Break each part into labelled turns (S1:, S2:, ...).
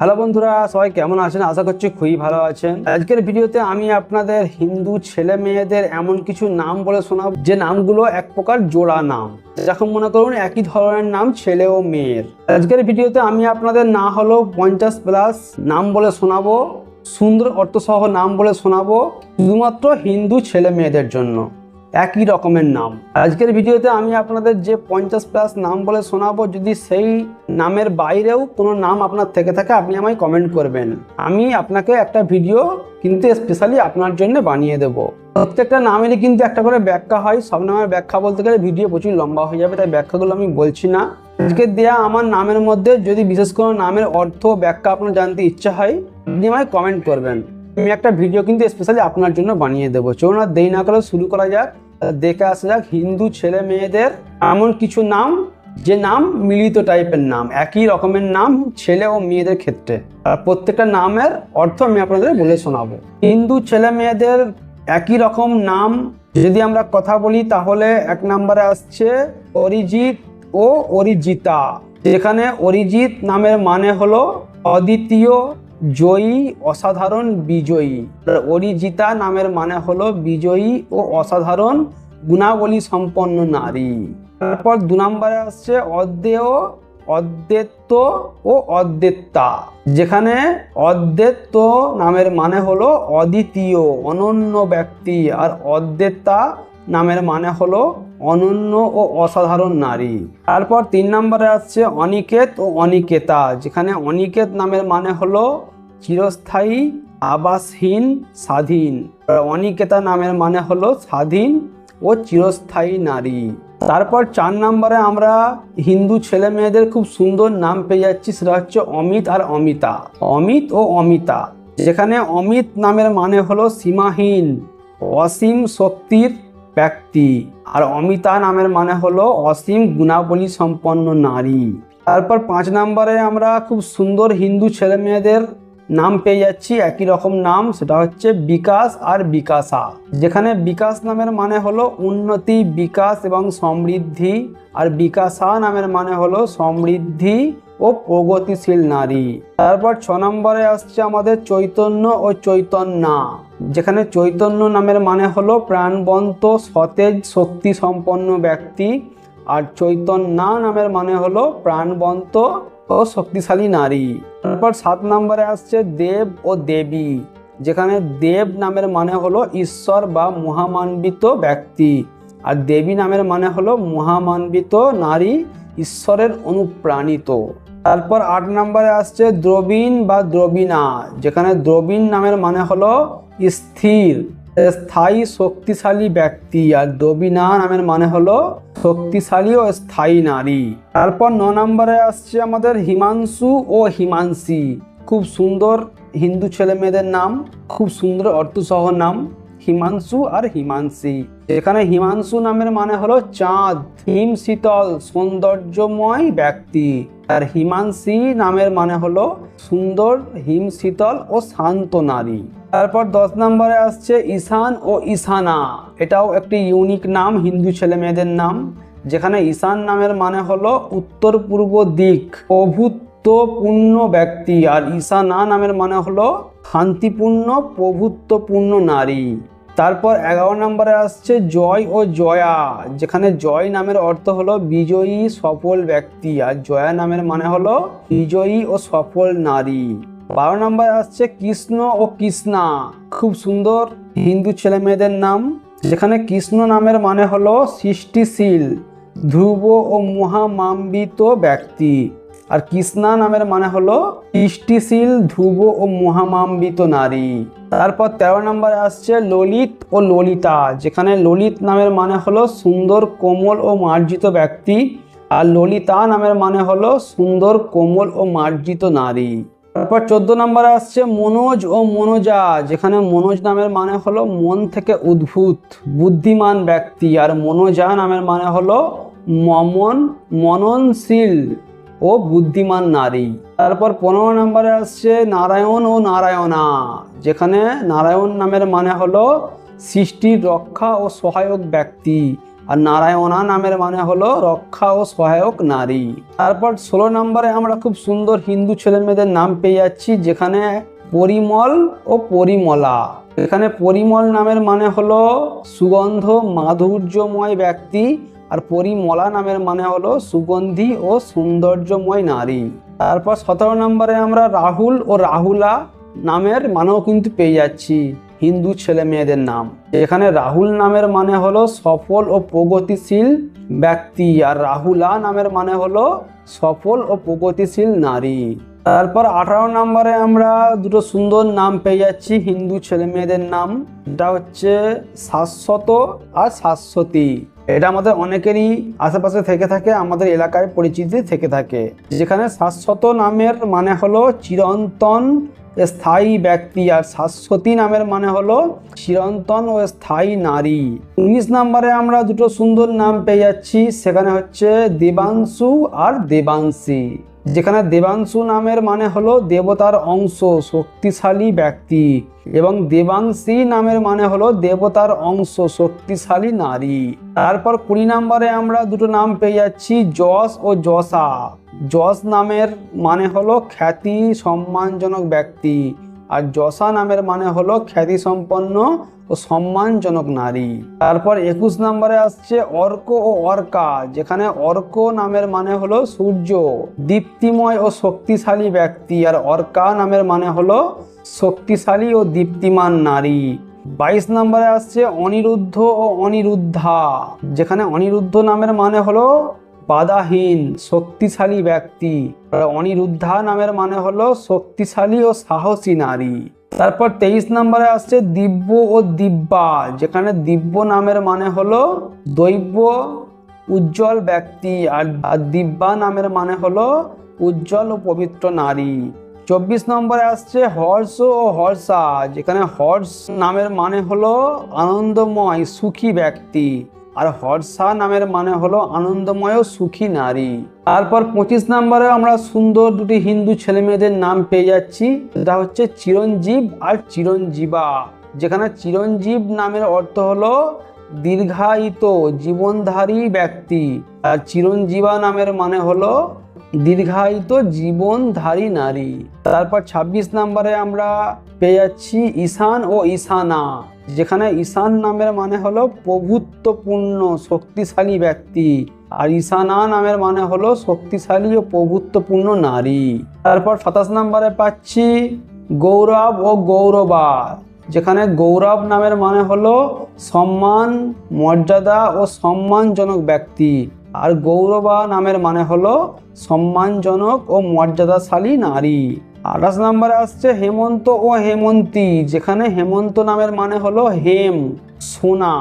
S1: Hello বন্ধুরা, সবাই কেমন আছেন? আশা করছি খুবই ভালো আছেন। আজকের ভিডিওতে আমি আপনাদের হিন্দু ছেলে মেয়েদের এমন কিছু নাম বলে শোনাবো যে নামগুলো এক প্রকার জোড়া নাম। যখন মনে করুন একই ধরনের নাম ছেলে ও মেয়ের। আজকের ভিডিওতে আমি আপনাদের না হলো 50+ নাম বলে শোনাবো, সুন্দর অর্থসহ নাম বলে শোনাবো, শুধুমাত্র হিন্দু ছেলে মেয়েদের জন্য একই রকমের নাম। আজকের ভিডিওতে আমি আপনাদের যে 50+ নাম বলে শোনাবো, যদি সেই নামের বাইরেও কোনো নাম আপনার থেকে থাকে আপনি আমায় কমেন্ট করবেন। আমি আপনাকে একটা ভিডিও কিন্তু স্পেশালি আপনার জন্য বানিয়ে দেব। প্রত্যেকটা নামেরই কিন্তু একটা করে ব্যাখ্যা হয়। সব নামের ব্যাখ্যা বলতে গেলে ভিডিও প্রচুর লম্বা হয়ে যাবে, তাই ব্যাখ্যাগুলো আমি বলছি না। আজকে দেয়া আমার নামের মধ্যে যদি বিশেষ কোনো নামের অর্থ ব্যাখ্যা আপনার জানতে ইচ্ছা হয় আপনি আমায় কমেন্ট করবেন। আমি একটা ভিডিও কিন্তু স্পেশালি আপনার জন্য বানিয়ে দেবো। চলুন আর দেরি না করে শুরু করা যাক। দেখে আসা যাক হিন্দু ছেলে মেয়েদের এমন কিছু নাম যে নাম মিলিত টাইপের নাম, একই রকমের নাম ছেলে ও মেয়েদের ক্ষেত্রে। আর প্রত্যেকটা নামের অর্থ আমি আপনাদের বলে শোনাবো। হিন্দু ছেলে মেয়েদের একই রকম নাম যদি আমরা কথা বলি তাহলে 1 নম্বরে আসছে অরিজিৎ ও অরিজিতা। যেখানে অরিজিৎ নামের মানে হলো অদ্বিতীয়, জয়ী, অসাধারণ, বিজয়ী। অরিজিতা নামের মানে হলো বিজয়ী ও অসাধারণ গুণাবলী সম্পন্ন নারী। তারপর 2 নম্বরে আসছে অদ্যেয়, অদ্বৈত ও অদ্বৈতা। যেখানে অদ্বৈত নামের মানে হলো অদ্বিতীয়, অনন্য ব্যক্তি, আর অদ্বৈতা নামের মানে হলো অনন্য ও অসাধারণ নারী। তারপর 3 নম্বরে আসছে অনিকেত ও অনিকেতা। যেখানে অনিকেত নামের মানে হলো চিরস্থায়ী, আবাসহীন, স্বাধীন। অনিকেতা নামের মানে হলো স্বাধীন ও চিরস্থায়ী নারী। তারপর 4 নম্বরে আমরা হিন্দু ছেলে মেয়েদের খুব সুন্দর নাম পেয়ে যাচ্ছি, সেটা হচ্ছে অমিত আর অমিতা। অমিত ও অমিতা। যেখানে অমিত নামের মানে হলো সীমাহীন, অসীম শক্তির ব্যক্তি, আর অমিতা নামের মানে হলো অসীম গুণাবলী সম্পন্ন নারী। তারপর 5 নম্বরে আমরা খুব সুন্দর হিন্দু ছেলে মেয়েদের নাম পেয়ে যাচ্ছি, একই রকম নাম, সেটা হচ্ছে বিকাশ আর বিকাশা। যেখানে বিকাশ নামের মানে হলো উন্নতি, বিকাশ এবং সমৃদ্ধি, আর বিকাশা নামের মানে হলো সমৃদ্ধি ও প্রগতিশীল নারী। তারপর 6 নম্বরে আসছে আমাদের চৈতন্য ও চৈতন্যা। যেখানে চৈতন্য নামের মানে হলো প্রাণবন্ত, সতেজ, শক্তি সম্পন্ন ব্যক্তি, আর চৈতন্যা নামের মানে হলো প্রাণবন্ত ও শক্তিশালী নারী। তারপর 7 নম্বরে আসছে দেব ও দেবী। যেখানে দেব নামের মানে হলো ঈশ্বর বা মহামান্বিত ব্যক্তি, আর দেবী নামের মানে হলো মহামান্বিত নারী, ঈশ্বরের অনুপ্রাণিত। তারপর 8 নম্বরে আসছে দ্রবীণ বা দ্রবীণা। যেখানে দ্রবীণ নামের মানে হলো স্থির, স্থায়ী, শক্তিশালী ব্যক্তি, আর দ্রবীণা নামের মানে হলো শক্তিশালী ও স্থায়ী নারী। তারপর 9 নম্বরে আসছে আমাদের হিমাংশু ও হিমাংশী। খুব সুন্দর হিন্দু ছেলে মেয়েদের নাম, খুব সুন্দর অর্থসহ নাম, হিমাংশু আর হিমাংশী। এখানে হিমাংশু নামের মানে হলো চাঁদ, হিম শীতল, সৌন্দর্যময় ব্যক্তি, আর হিমাংশী নামের মানে হলো সুন্দর, হিম শীতল ও শান্ত নারী। তারপর 10 নম্বরে আসছে ঈশান ও ঈশানা। এটাও একটি ইউনিক নাম হিন্দু ছেলে মেয়েদের নাম। যেখানে ঈশান নামের মানে হলো উত্তর পূর্ব দিক, প্রভুত্বপূর্ণ ব্যক্তি, আর ঈশানা নামের মানে হলো শান্তিপূর্ণ, প্রভুত্বপূর্ণ নারী। তারপর 11 নম্বরে আসছে জয় ও জয়া। যেখানে জয় নামের অর্থ হলো বিজয়ী, সফল ব্যক্তি, আর জয়া নামের মানে হলো বিজয়ী ও সফল নারী। 12 নম্বরে আসছে কৃষ্ণ ও কৃষ্ণা। খুব সুন্দর হিন্দু ছেলে মেয়েদের নাম। যেখানে কৃষ্ণ নামের মানে হলো সৃষ্টিশীল, ধ্রুব ও মহামাম্বিত ব্যক্তি, আর কৃষ্ণা নামের মানে হলো সৃষ্টিশীল, ধ্রুব ও মহামাম্বিত নারী। তারপর 13 নম্বরে আসছে ললিত ও ললিতা। যেখানে ললিত নামের মানে হলো সুন্দর, কোমল ও মার্জিত ব্যক্তি, আর ললিতা নামের মানে হলো সুন্দর, কোমল ও মার্জিত নারী। তারপর 14 নম্বরে আসছে মনোজ ও মনোজা। যেখানে মনোজ নামের মানে হলো মন থেকে উদ্ভূত, বুদ্ধিমান ব্যক্তি, আর মনোজা নামের মানে হলো মননশীল ও বুদ্ধিমান নারী। তারপর 15 নম্বরে আসছে নারায়ণ ও নারায়ণা। যেখানে নারায়ণ নামের মানে হলো সৃষ্টির রক্ষা ও সহায়ক ব্যক্তি, আর নারায়ণা নামের মানে হলো রক্ষা ও সহায়ক নারী। তারপর 16 নম্বরে আমরা খুব সুন্দর হিন্দু ছেলে মেয়েদের নাম পেয়ে যাচ্ছি, যেখানে পরিমল ও পরিমলা। এখানে পরিমল নামের মানে হলো সুগন্ধ মাধুর্যময় ব্যক্তি, আর পরিমলা নামের মানে হলো সুগন্ধি ও সৌন্দর্যময় নারী। তারপর 17 নম্বরে আমরা রাহুল ও রাহুলা নামের মানেও কিন্তু পেয়ে যাচ্ছি হিন্দু ছেলে মেয়েদের নাম। এখানে রাহুল নামের মানে হলো সফল ও প্রগতিশীল ব্যক্তি, আর রাহুলা নামের মানে হলো সফল ও প্রগতিশীল নারী। তারপর 18 নম্বরে আমরা দুটো সুন্দর নাম পেয়ে যাচ্ছি হিন্দু ছেলে মেয়েদের নাম। এটা হচ্ছে শাশ্বত আর শাশ্বতী। এটা আমাদের অনেকেরই আশেপাশে থেকে থাকে, আমাদের এলাকায় পরিচিতি থেকে থাকে। যেখানে শাশ্বত নামের মানে হলো চিরন্তন স্থায়ী ব্যক্তি, আর শাশ্বতী নামের মানে হলো চিরন্তন ও স্থায়ী নারী। 19 নম্বরে আমরা দুটো সুন্দর নাম পেয়ে যাচ্ছি, সেখানে হচ্ছে দেবাংশু আর দেবাংশী। যেখানে দেবাংশু নামের মানে হলো দেবতার অংশ শক্তিশালী ব্যক্তি, এবং দেবাংশী নামের মানে হলো দেবতার অংশ শক্তিশালী নারী। তারপর 20 নম্বরে আমরা দুটো নাম পেয়ে যাচ্ছি, যশ ও যশা। যশ নামের মানে হলো খ্যাতি সম্মানজনক ব্যক্তি, আর যশা নামের মানে হলো খ্যাতি সম্পন্ন ও সম্মানজনক নারী। তারপর 21 নম্বরে আসছে অর্ক ও অর্কা। যেখানে অর্ক নামের মানে হলো সূর্য দীপ্তিময় ও শক্তিশালী ব্যক্তি, আর অর্কা নামের মানে হলো শক্তিশালী ও দীপ্তিমান নারী। 22 নম্বরে আসছে অনিরুদ্ধ ও অনিরুদ্ধা। যেখানে অনিরুদ্ধ নামের মানে হলো বাধাহীন শক্তিশালী ব্যক্তি, আর অনিরুদ্ধা নামের মানে হলো শক্তিশালী ও সাহসী নারী। তারপর 23 নম্বরে আসছে দিব্য ও দিব্যা। যেখানে দিব্য নামের মানে হলো দৈব্য উজ্জ্বল ব্যক্তি, আর দিব্যা নামের মানে হলো উজ্জ্বল ও পবিত্র নারী। 24 নম্বরে আসছে হর্ষ ও হর্ষা। যেখানে হর্ষ নামের মানে হলো আনন্দময় সুখী ব্যক্তি, আর হর্ষা নামের মানে হলো আনন্দময় ও সুখী নারী। তারপর 25 নম্বরে আমরা সুন্দর দুটি হিন্দু ছেলে মেয়েদের নাম পেয়ে যাচ্ছি, সেটা হচ্ছে চিরঞ্জীব আর চিরঞ্জীবা। যেখানে চিরঞ্জীব নামের অর্থ হলো দীর্ঘায়িত জীবনধারী ব্যক্তি, আর চিরঞ্জীবা নামের মানে হলো দীর্ঘায়িত জীবনধারী নারী। তারপর 26 নম্বরে আমরা পেয়ে যাচ্ছি ঈশান ও ঈশানা। যেখানে ঈশান নামের মানে হলো প্রভুত্বপূর্ণ শক্তিশালী ব্যক্তি, আর ঈশানা নামের মানে হলো শক্তিশালী ও প্রভুত্বপূর্ণ নারী। তারপর 27 নম্বরে পাচ্ছি গৌরব ও গৌরবা। যেখানে গৌরব নামের মানে হলো সম্মান মর্যাদা ও সম্মানজনক ব্যক্তি, আর গৌরবা নামের মানে হলো সম্মানজনক ও মর্যাদাশালী নারী। 28 নম্বরে আসছে হেমন্ত ও হেমন্তী। যেখানে হেমন্ত নামের মানে হলো হেম সোনা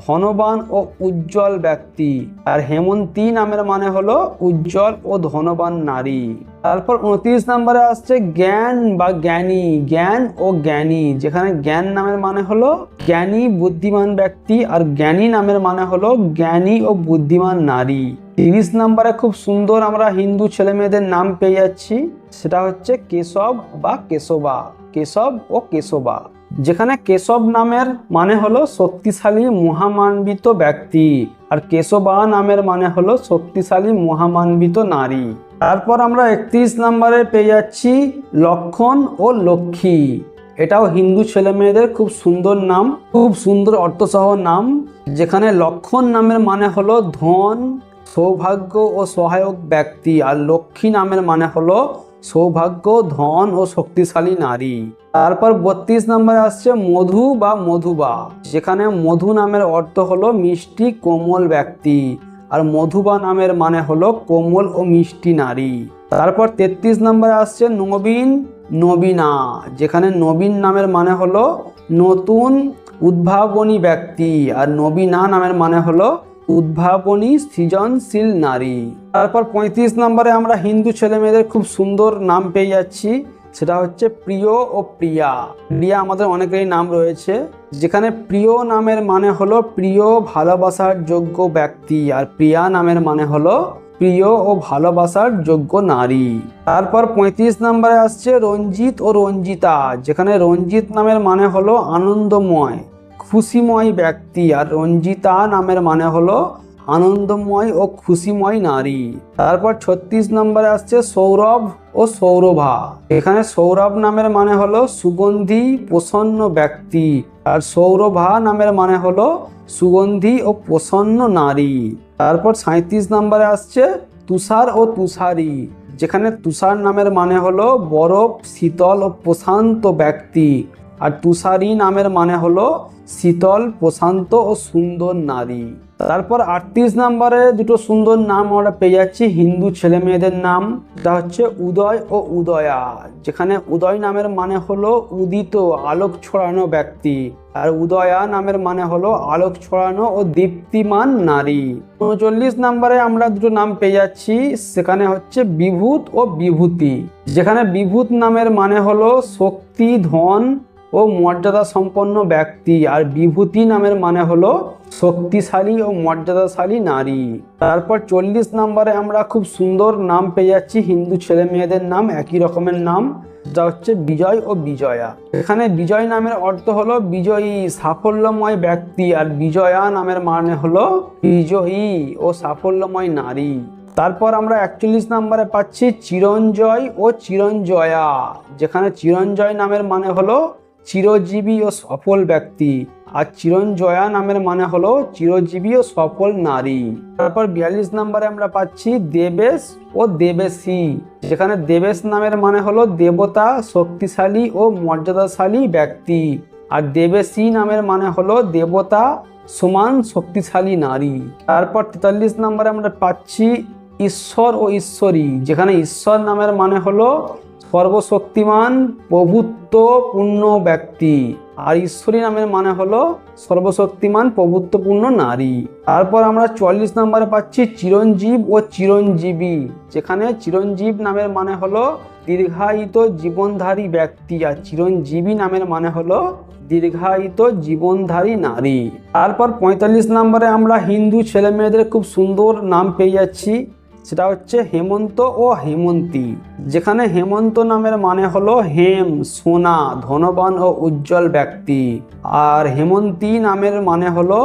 S1: ধনবান ও উজ্জ্বল ব্যক্তি, আর হেমন্তী নামের মানে হলো উজ্জ্বল ও ধনবান নারী। তারপর 29 নম্বরে আসছে জ্ঞান বা জ্ঞানী। জ্ঞান ও জ্ঞানী। যেখানে জ্ঞান নামের মানে হলো জ্ঞানী বুদ্ধিমান ব্যক্তি, আর জ্ঞানী নামের মানে হলো জ্ঞানী ও বুদ্ধিমান নারী। 30 নম্বরে খুব সুন্দর আমরা হিন্দু ছেলে মেয়েদের নাম পেয়ে যাচ্ছি, সেটা হচ্ছে কেশব বা কেশবা। কেশব ও কেশবা। যেখানে কেশব নামের মানে হলো শক্তিশালী মহামান্বিত ব্যক্তি, আর কেশবা নামের মানে হলো শক্তিশালী মহামান্বিত নারী। তারপর আমরা 31 নম্বরে পেয়ে যাচ্ছি লক্ষণ ও লক্ষ্মী। এটাও হিন্দু ছেলে মেয়েদের খুব সুন্দর নাম, খুব সুন্দর অর্থসহ নাম। যেখানে লক্ষণ নামের মানে হলো ধন সৌভাগ্য ও সহায়ক ব্যক্তি, আর লক্ষ্মী নামের মানে হলো সৌভাগ্য ধন ও শক্তিশালী নারী। তারপর 32 নম্বরে আসছে মধু বা মধুবা। যেখানে মধু নামের অর্থ হলো মিষ্টি কোমল ব্যক্তি, আর মধুবা নামের মানে হলো কোমল ও মিষ্টি নারী। তারপর 33 নম্বরে আসছে নবীন নবীনা। যেখানে নবীন নামের মানে হলো নতুন উদ্ভাবনী ব্যক্তি, আর নবীনা নামের মানে হলো উদ্ভাবনী সৃজনশীল নারী। তারপর 35 নম্বরে আমরা হিন্দু ছেলে মেয়েদের খুব সুন্দর নাম পেয়ে যাচ্ছি, সেটা হচ্ছে প্রিয় ও প্রিয়া। প্রিয়া আমাদের অনেকেরই নাম রয়েছে। যেখানে প্রিয় নামের মানে হলো প্রিয় ভালোবাসার যোগ্য ব্যক্তি, আর প্রিয়া নামের মানে হলো প্রিয় ও ভালোবাসার যোগ্য নারী। তারপর 35 নম্বরে আসছে রঞ্জিত ও রঞ্জিতা। যেখানে রঞ্জিত নামের মানে হলো আনন্দময় খুশিময় ব্যক্তি, আর রঞ্জিতা নামের মানে হলো আনন্দময় ও খুশিময় নারী। তারপর 36 নম্বরে আসছে সৌরভ ও সৌরভা। এখানে সৌরভ নামের মানে হলো সুগন্ধি প্রসন্ন ব্যক্তি, আর সৌরভা নামের মানে হলো সুগন্ধি ও প্রসন্ন নারী। তারপর 37 নম্বরে আসছে তুষার ও তুষারী। যেখানে তুষার নামের মানে হলো বরফ, শীতল ও প্রশান্ত ব্যক্তি, আর তুষারী নামের মানে হলো শীতল, প্রশান্ত ও সুন্দর নারী। তারপর 38 নম্বরে দুটো সুন্দর নাম আমরা পেয়ে যাচ্ছি হিন্দু ছেলে মেয়েদের নাম। এটা হচ্ছে উদয় ও উদয়া। যেখানে উদয় নামের মানে হলো উদিত, আলোক ছড়ানো ব্যক্তি, আর উদয়া নামের মানে হলো আলোক ছড়ানো ও দীপ্তিমান নারী। 39 নম্বরে আমরা দুটো নাম পেয়ে যাচ্ছি, সেখানে হচ্ছে বিভূত ও বিভূতি। যেখানে বিভূত নামের মানে হলো শক্তি, ধন ও মর্যাদা সম্পন্ন ব্যক্তি, আর বিভূতি নামের মানে হলো শক্তিশালী ও মর্যাদাশালী নারী। তারপর 40 নম্বরে আমরা খুব সুন্দর নাম পেয়ে যাচ্ছি হিন্দু ছেলে মেয়েদের নাম, একই রকমের নাম, যা হচ্ছে বিজয় ও বিজয়া। এখানে বিজয় নামের অর্থ হলো বিজয়ী, সাফল্যময় ব্যক্তি, আর বিজয়া নামের মানে হলো বিজয়ী ও সাফল্যময় নারী। তারপর আমরা 41 নম্বরে পাচ্ছি চিরঞ্জয় ও চিরঞ্জয়া। যেখানে চিরঞ্জয় নামের মানে হলো চিরজীবী ও সফল ব্যক্তি, আর চিরঞ্জয়া নামের মানে হলো চিরজীবী ও সফল নারী। তারপর 42 নম্বরে আমরা পাচ্ছি দেবেশ ও দেবেশী। যেখানে দেবেশ নামের মানে হলো দেবতা, শক্তিশালী ও মর্যাদাশালী ব্যক্তি, আর দেবেশী নামের মানে হলো দেবতা, সমান শক্তিশালী নারী। তারপর 43 নম্বরে আমরা পাচ্ছি ঈশ্বর ও ঈশ্বরী। যেখানে ঈশ্বর নামের মানে হলো সর্বশক্তিমান, প্রভুত্বপূর্ণ ব্যক্তি, আর ঈশ্বরী নামের মানে হলো সর্বশক্তিমান, প্রভুত্বপূর্ণ নারী। তারপর আমরা 44 নম্বরে পাচ্ছি চিরঞ্জীব ও চিরঞ্জীবী। যেখানে চিরঞ্জীব নামের মানে হলো দীর্ঘায়িত জীবনধারী ব্যক্তি, আর চিরঞ্জীবী নামের মানে হলো দীর্ঘায়িত জীবনধারী নারী। তারপর 45 নম্বরে আমরা হিন্দু ছেলে মেয়েদের খুব সুন্দর নাম পেয়ে যাচ্ছি, সেটা হচ্ছে হেমন্ত ও হেমন্তী। যেখানে হেমন্ত নামের মানে হলো হেম, সোনা, ধনবান ও উজ্জ্বল ব্যক্তি, আর হেমন্তী নামের মানে হলো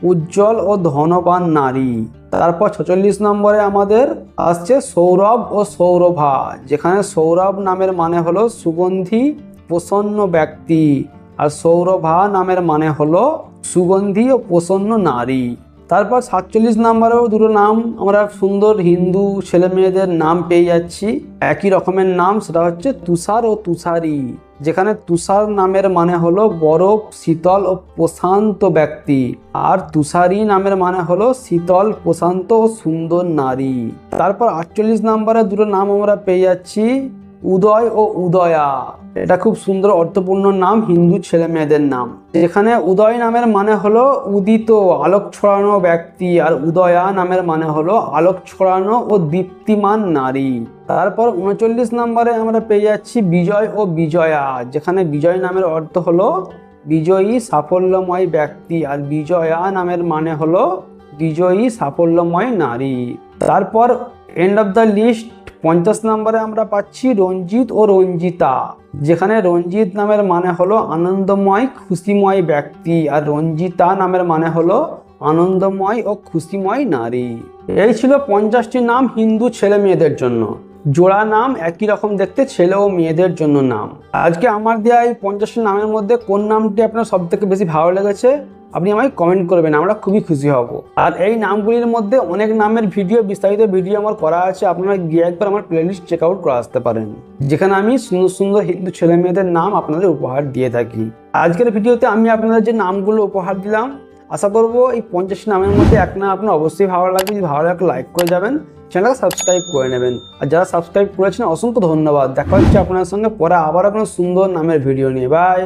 S1: উজ্জ্বল ও ধনবান নারী। তারপর 46 নম্বরে আমাদের আসছে সৌরভ ও সৌরভা। যেখানে সৌরভ নামের মানে হলো সুগন্ধি প্রসন্ন ব্যক্তি, আর সৌরভা নামের মানে হলো সুগন্ধি ও প্রসন্ন নারী। তারপর 47 নম্বরেও দুটো নাম আমরা সুন্দর হিন্দু ছেলে মেয়েদের নাম পেয়ে যাচ্ছি, একই রকমের নাম, সেটা হচ্ছে তুষার ও তুষারী। যেখানে তুষার নামের মানে হলো বরফ, শীতল ও প্রশান্ত ব্যক্তি, আর তুষারী নামের মানে হলো শীতল, প্রশান্ত ও সুন্দর নারী। তারপর 48 নম্বরে দুটো নাম আমরা পেয়ে যাচ্ছি উদয় ও উদয়া। এটা খুব সুন্দর অর্থপূর্ণ নাম হিন্দু ছেলে মেয়েদের নাম। যেখানে উদয় নামের মানে হলো উদিত, আলোক ছড়ানো ব্যক্তি, আর উদয়া নামের মানে হলো আলোক ছড়ানো ও দীপ্তিমান নারী। তারপর 39 নম্বরে আমরা পেয়ে যাচ্ছি বিজয় ও বিজয়া। যেখানে বিজয় নামের অর্থ হলো বিজয়ী, সাফল্যময় ব্যক্তি, আর বিজয়া নামের মানে হলো বিজয়ী, সাফল্যময় নারী। তারপর এন্ড অফ দ্য লিস্ট 50 নম্বরে আমরা পাচ্ছি রঞ্জিত ও রঞ্জিতা। যেখানে রঞ্জিত নামের মানে হলো আনন্দময়, খুশিময় ব্যক্তি, আর রঞ্জিতা নামের মানে হলো আনন্দময় ও খুশিময় নারী। এই ছিল 50টি নাম হিন্দু ছেলে মেয়েদের জন্য। জোড়া নাম, একই রকম দেখতে ছেলে ও মেয়েদের জন্য নাম। আজকে আমার দেওয়া এই 50টি নামের মধ্যে কোন নামটি আপনার সব থেকে বেশি ভালো লেগেছে আপনি আমায় কমেন্ট করবেন, আমরা খুবই খুশি হব। আর এই নামগুলির মধ্যে অনেক নামের ভিডিও, বিস্তারিত ভিডিও আমার করা আছে, আপনারা গিয়ে একবার আমার প্লেলিস্ট চেক আউট করে আসতে পারেন, যেখানে আমি সুন্দর সুন্দর হিন্দু ছেলে মেয়েদের নাম আপনাদের উপহার দিয়ে থাকি। আজকের ভিডিওতে আমি আপনাদের যে নামগুলো উপহার দিলাম, আশা করবো এই 50টি নামের মধ্যে এক নাম আপনার অবশ্যই ভালো লাগবে। যদি ভালো লাগে লাইক করে যাবেন, চ্যানেলকে সাবস্ক্রাইব করে নেবেন, আর যারা সাবস্ক্রাইব করেছেন অসংখ্য ধন্যবাদ। দেখা হচ্ছে আপনার সঙ্গে পরে আবার কোনো সুন্দর নামের ভিডিও নিয়ে। বাই।